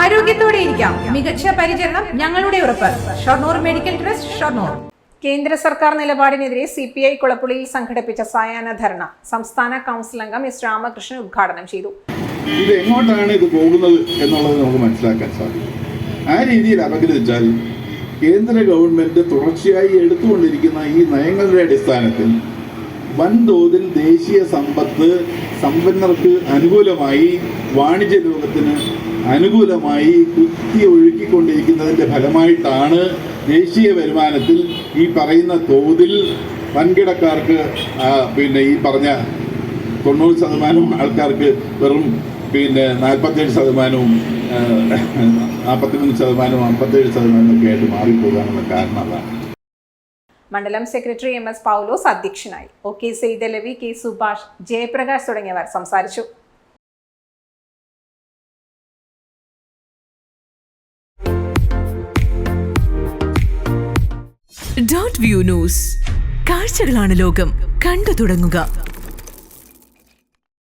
ആരോഗ്യത്തോടെ ഇരിക്കാം. മികച്ച പരിചരണം ഞങ്ങളുടെ ഉറപ്പ്. Shoranur medical trust, Shoranur. കേന്ദ്ര സർക്കാർ നിലപാടിനെതിരെ CPI കുളപ്പുള്ളിയിൽ സംഘടിപ്പിച്ച സായാഹ്ന ധർണ സംസ്ഥാന കൗൺസിൽ അംഗം എസ് രാമകൃഷ്ണൻ ഉദ്ഘാടനം ചെയ്തു. ഇത് എങ്ങോട്ടാണ് ഇത് പോകുന്നത് എന്നുള്ളത് നമുക്ക് മനസ്സിലാക്കാൻ സാധിക്കും. ആ രീതിയിൽ അപഗ്രഥിച്ചാൽ കേന്ദ്ര ഗവൺമെന്റ് തുടർച്ചയായി എടുത്തുകൊണ്ടിരിക്കുന്ന ഈ നയങ്ങളുടെ അടിസ്ഥാനത്തിൽ വൻതോതിൽ ദേശീയ സമ്പത്ത് സമ്പന്നർക്ക് അനുകൂലമായി, വാണിജ്യ ലോകത്തിന് അനുകൂലമായി കുത്തി ഒഴുക്കിക്കൊണ്ടിരിക്കുന്നതിൻ്റെ ഫലമായിട്ടാണ് ദേശീയ വരുമാനത്തിൽ ഈ പറയുന്ന തോതിൽ വൻകിടക്കാർക്ക് ഈ പറഞ്ഞ 90% ആൾക്കാർക്ക് വെറും 47%, 43%, 57% ഒക്കെ ആയിട്ട് മാറിപ്പോകാനുള്ള കാരണം അതാണ്. മണ്ഡലം സെക്രട്ടറി MS പൗലോസ് അധ്യക്ഷനായി. OK സെയ്തലവി, K സുഭാഷ്, ജയപ്രകാശ് തുടങ്ങിയവർ സംസാരിച്ചു. .view ന്യൂസ്, കാഴ്ചകളാണ് ലോകം, കണ്ടു തുടങ്ങുക.